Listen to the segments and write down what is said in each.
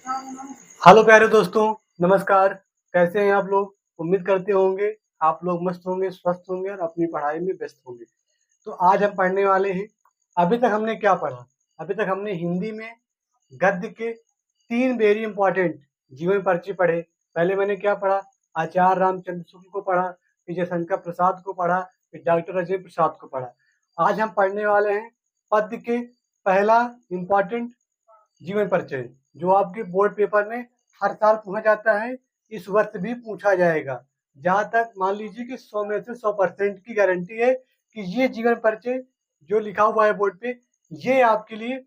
Hello प्यारे दोस्तों, नमस्कार। कैसे हैं आप लोग? उम्मीद करते होंगे आप लोग मस्त होंगे, स्वस्थ होंगे और अपनी पढ़ाई में व्यस्त होंगे। तो आज हम पढ़ने वाले हैं। अभी तक हमने क्या पढ़ा? अभी तक हमने हिंदी में गद्य के 3 वेरी इंपॉर्टेंट जीवन परिचय पढ़े। पहले मैंने क्या पढ़ा? आचार्य रामचंद्र शुक्ल को पढ़ा, फिर जयशंकर प्रसाद को पढ़ा, फिर डॉक्टर अजय प्रसाद को पढ़ा। आज हम पढ़ने वाले हैं पद्य के पहला इंपॉर्टेंट जीवन परिचय, जो आपके बोर्ड पेपर में हर साल पूछा जाता है, इस वर्ष भी पूछा जाएगा। जहाँ तक मान लीजिए कि 100 में से 100% की गारंटी है कि ये जीवन परिचय जो लिखा हुआ है बोर्ड पे, ये आपके लिए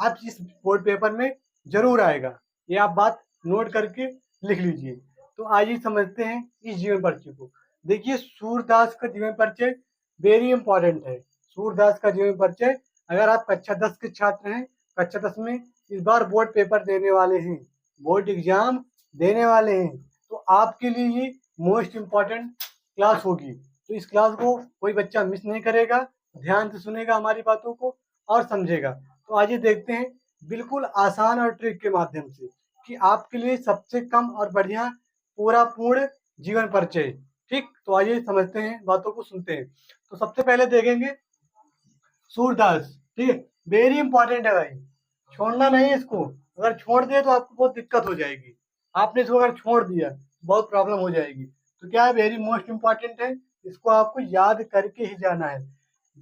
आप इस बोर्ड पेपर में जरूर आएगा। ये आप बात नोट करके लिख लीजिए। तो आइए समझते हैं इस जीवन परिचय को। देखिए, सूरदास का जीवन परिचय वेरी इंपॉर्टेंट है। सूरदास का जीवन परिचय, अगर आप कक्षा 10 के छात्र हैं, कक्षा 10 में इस बार बोर्ड पेपर देने वाले हैं, बोर्ड एग्जाम देने वाले हैं, तो आपके लिए ये मोस्ट इम्पॉर्टेंट क्लास होगी। तो इस क्लास को कोई बच्चा मिस नहीं करेगा, ध्यान से सुनेगा हमारी बातों को और समझेगा। तो आइए देखते हैं बिल्कुल आसान और ट्रिक के माध्यम से कि आपके लिए सबसे कम और बढ़िया पूरा पूर्ण जीवन परिचय। ठीक, तो आइए समझते हैं, बातों को सुनते हैं। तो सबसे पहले देखेंगे सूरदास। ठीक है, वेरी इंपॉर्टेंट है भाई, छोड़ना नहीं है इसको। अगर छोड़ दिए तो आपको बहुत दिक्कत हो जाएगी। आपने इसको अगर छोड़ दिया तो बहुत प्रॉब्लम हो जाएगी। तो क्या है, वेरी मोस्ट इम्पॉर्टेंट है, इसको आपको याद करके ही जाना है।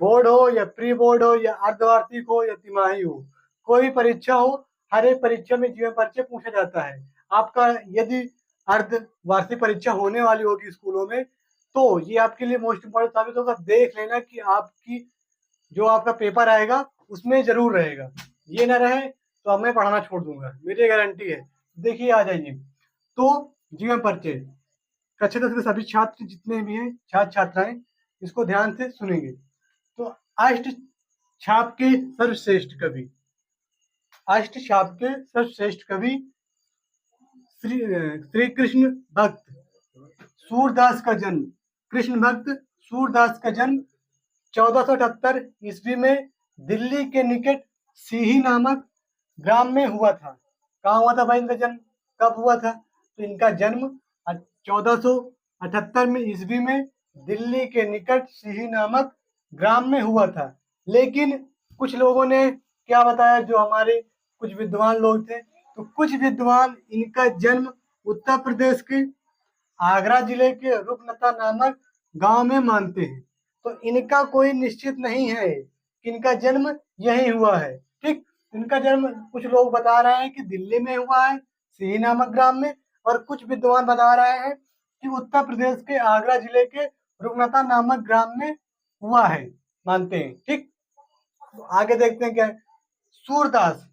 बोर्ड हो या प्री बोर्ड हो या अर्धवार्षिक हो या तिमाही हो, कोई भी परीक्षा हो, हर एक परीक्षा में जीवन परिचय पूछा जाता है। आपका यदि अर्धवार्षिक परीक्षा होने वाली होगी स्कूलों में, तो ये आपके लिए मोस्ट इम्पोर्टेंट साबित होगा। देख लेना कि आपकी जो आपका पेपर आएगा उसमें जरूर रहेगा। ये ना रहे तो अब मैं पढ़ाना छोड़ दूंगा, मेरी गारंटी है। देखिए, आ जाइए। तो जीवन परिचय, कक्षा 10 के सभी छात्र जितने भी हैं, छात्र छात्राएं, इसको ध्यान से सुनेंगे। तो अष्ट छाप के सर्वश्रेष्ठ कवि, अष्ट छाप के सर्वश्रेष्ठ कवि श्री कृष्ण भक्त सूरदास का जन्म, कृष्ण भक्त सूरदास का जन्म 1478 ईस्वी में दिल्ली के निकट सीही नामक ग्राम में हुआ था। कहाँ हुआ था भाई इनका जन्म? कब हुआ था? तो इनका जन्म 1478 में ईस्वी में दिल्ली के निकट सीही नामक ग्राम में हुआ था। लेकिन कुछ लोगों ने क्या बताया, जो हमारे कुछ विद्वान लोग थे, तो कुछ विद्वान इनका जन्म उत्तर प्रदेश के आगरा जिले के रुकनता नामक गांव में मानते हैं। तो इनका कोई निश्चित नहीं है कि इनका जन्म यही हुआ है। ठीक, इनका जन्म कुछ लोग बता रहे हैं कि दिल्ली में हुआ है, सिही नामक ग्राम में, और कुछ विद्वान बता रहे हैं कि उत्तर प्रदेश के आगरा जिले के रुकनता नामक ग्राम में हुआ है, मानते हैं। ठीक, तो आगे देखते हैं क्या है। सूरदास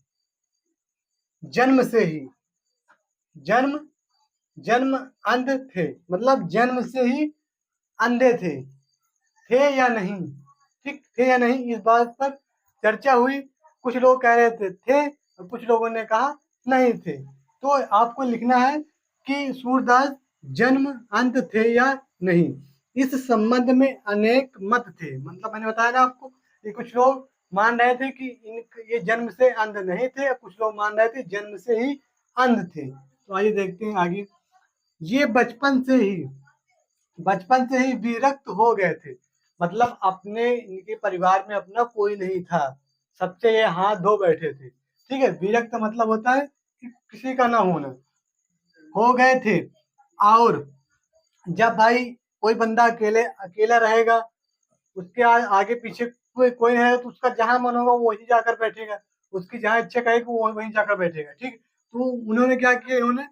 जन्म से ही, जन्म जन्म अंध थे, मतलब जन्म से ही अंधे थे या नहीं? ठीक, थे या नहीं, इस बात पर चर्चा हुई। कुछ लोग कह रहे थे और कुछ लोगों ने कहा नहीं थे। तो आपको लिखना है कि सूरदास जन्म अंध थे या नहीं। इस संबंध में अनेक मत थे, मतलब मैंने बताया ना आपको कि कुछ लोग मान रहे थे कि ये जन्म से अंध नहीं थे, और कुछ लोग मान रहे थे जन्म से ही अंध थे। तो आइए देखते हैं आगे। ये बचपन से ही विरक्त हो गए थे, मतलब अपने इनके परिवार में अपना कोई नहीं था, सबसे ये हाथ धो बैठे थे। ठीक है, विरक्त मतलब होता है कि किसी का ना होना, हो गए थे। और जब भाई कोई बंदा अकेले अकेला रहेगा, उसके आगे पीछे कोई नहीं है, तो उसका जहां मन होगा वो वहीं जाकर बैठेगा, उसकी जहां इच्छा कहेगी वो वहीं जाकर बैठेगा। ठीक, तो उन्होंने क्या किया, इन्होंने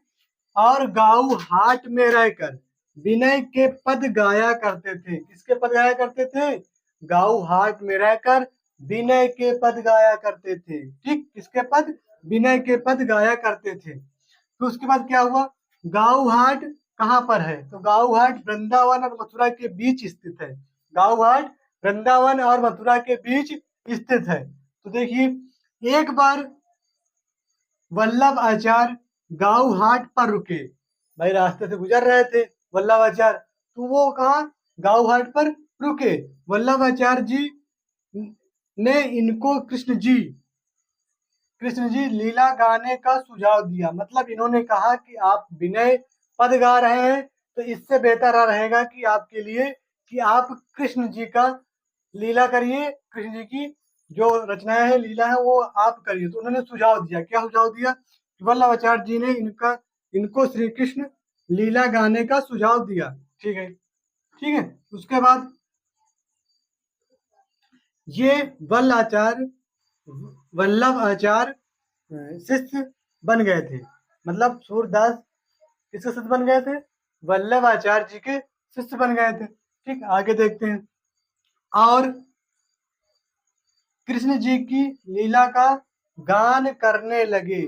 और गाँव हाट में रहकर विनय के पद गाया करते थे। किसके पद गाया करते थे? गाँव हाट में रहकर विनय के पद गाया करते थे। ठीक, किसके पद? विनय के पद गाया करते थे। तो उसके बाद क्या हुआ? गाँव हाट कहाँ पर है? तो गाँव हाट वृंदावन और मथुरा के बीच स्थित है। गाँव हाट वृंदावन और मथुरा के बीच स्थित है। तो देखिए, एक बार वल्लभ आचार्य गाँव हाट पर रुके, भाई रास्ते से गुजर रहे थे वल्लभ आचार्य, तो वो कहा गाँव हाट पर रुके। वल्लभ आचार्य जी ने इनको कृष्ण जी लीला गाने का सुझाव दिया। मतलब इन्होंने कहा कि आप विनय पद गा रहे हैं, तो इससे बेहतर रहेगा कि आपके लिए कि आप कृष्ण जी का लीला करिए, कृष्ण जी की जो रचनाएं हैं, लीला है, वो आप करिए। तो उन्होंने सुझाव दिया। क्या सुझाव दिया? वल्लभाचार्य जी ने इनको श्री कृष्ण लीला गाने का सुझाव दिया। ठीक है, ठीक है। उसके बाद ये वल्लभ आचार्य शिष्य बन गए थे। मतलब सूरदास किसके शिष्य बन गए थे? वल्लभ आचार्य जी के शिष्य बन गए थे। ठीक, आगे देखते हैं। और कृष्ण जी की लीला का गान करने लगे।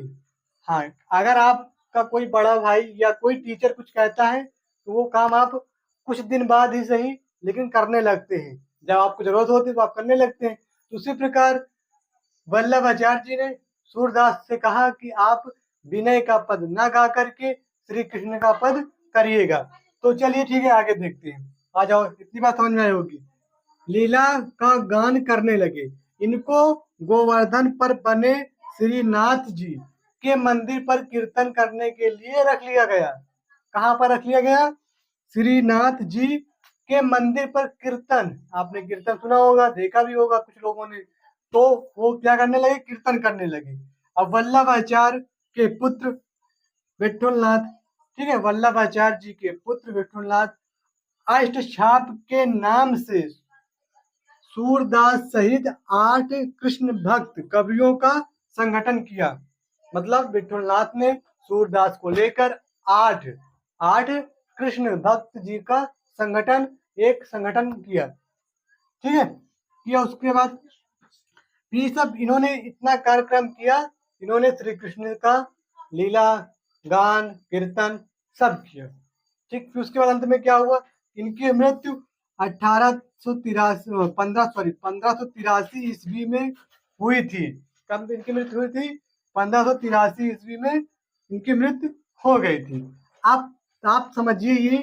हाँ, अगर आपका कोई बड़ा भाई या कोई टीचर कुछ कहता है तो वो काम आप कुछ दिन बाद ही सही लेकिन करने लगते हैं। जब आपको जरूरत होती है तो आप करने लगते हैं। तो उसी प्रकार वल्लभाचार्य जी ने सूरदास से कहा कि आप विनय का पद न गा करके श्री कृष्ण का पद करिएगा। तो चलिए ठीक है, आगे देखते हैं। आ जाओ, इतनी बात समझ में आई होगी। लीला का गान करने लगे। इनको गोवर्धन पर बने श्रीनाथ जी के मंदिर पर कीर्तन करने के लिए रख लिया गया। कहाँ पर रख लिया गया? श्रीनाथ जी के मंदिर पर कीर्तन। आपने कीर्तन सुना होगा, देखा भी होगा कुछ लोगों ने। तो वो क्या करने लगे? कीर्तन करने लगे। अब वल्लभाचार्य के पुत्र विठुलनाथ, ठीक है, वल्लभाचार्य जी के पुत्र विठुलनाथ अष्टछाप के नाम से सूरदास सहित 8 कृष्ण भक्त कवियों का संगठन किया। मतलब विठुलनाथ ने सूरदास को लेकर आठ कृष्ण भक्त जी का एक संगठन किया। ठीक है, किया। उसके बाद ये सब इन्होंने इतना कार्यक्रम किया। इन्होंने श्री कृष्ण का लीला गान कीर्तन सब किया। ठीक, फिर उसके बाद अंत में क्या हुआ? इनकी मृत्यु 1583 ईस्वी में हुई थी। कब इनकी मृत्यु हुई थी? 1583 ईस्वी में इनकी मृत्यु हो गई थी। आप समझिए ये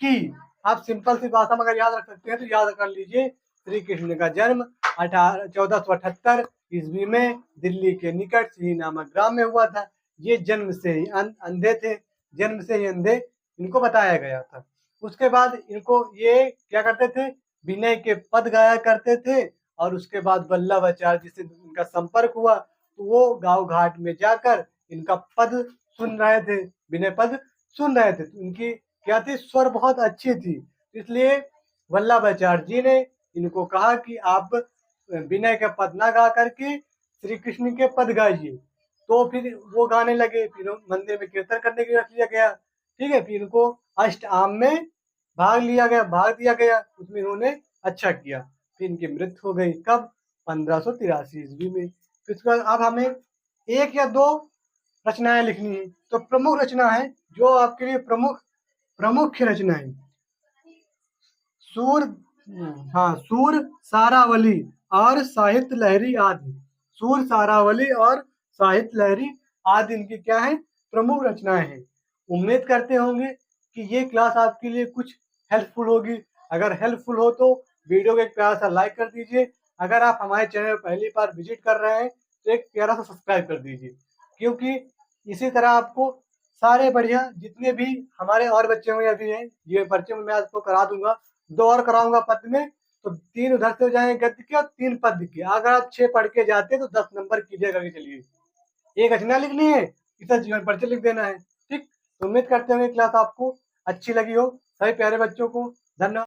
कि आप सिंपल सी भाषा में अगर याद रख सकते हैं तो याद कर लीजिए। श्री कृष्ण का जन्म 1478 ईस्वी में दिल्ली के निकट सिही नामक ग्राम में हुआ था। ये जन्म से ही अंधे थे, जन्म से ही अंधे इनको बताया गया था। उसके बाद इनको ये क्या करते थे? विनय के पद गाया करते थे। और उसके बाद वल्लभाचार्य जी से इनका संपर्क हुआ तो वो गांव घाट में जाकर इनका पद सुन रहे थे, विनय पद सुन रहे थे। तो इनकी क्या थी? स्वर बहुत अच्छी थी। इसलिए वल्लभाचार्य जी ने इनको कहा कि आप विनय का पद ना गा करके श्री कृष्ण के पद गाइए। तो फिर वो गाने लगे। फिर मंदिर में कीर्तन करने के लिए रख लिया गया। ठीक है, फिर इनको अष्टयाम में भाग दिया गया। उसमें इन्होंने अच्छा किया। फिर इनकी मृत्यु हो गई। कब? 1583 ईस्वी में। फिर उसके बाद अब हमें एक या दो रचनाएं लिखनी है। तो प्रमुख रचना है जो आपके लिए प्रमुख रचना है सूर सूर सारावली और साहित्य लहरी आदि। सूर सारावली और साहित्य लहरी आदि इनकी क्या है? प्रमुख रचनाएं हैं। उम्मीद करते होंगे कि ये क्लास आपके लिए कुछ हेल्पफुल होगी। अगर हेल्पफुल हो तो वीडियो को एक प्यारा सा लाइक कर दीजिए। अगर आप हमारे चैनल पर पहली बार विजिट कर रहे हैं तो एक प्यारा सा सब्सक्राइब कर दीजिए, क्योंकि इसी तरह आपको सारे बढ़िया जितने भी हमारे और बच्चे हुए अभी हैं ये परिचय मैं आपको करा दूंगा। 2 और कराऊंगा पद में, तो 3 उधर से हो जाएंगे गद्य के और 3 पद्य के। अगर आप 6 पढ़ के जाते हैं तो 10 नंबर क्लियर करके चलिए। एक रचना लिखनी है, इसका जीवन परिचय लिख देना है। ठीक, तो उम्मीद करते होंगे क्लास आपको अच्छी लगी हो। सभी प्यारे बच्चों को धन्यवाद।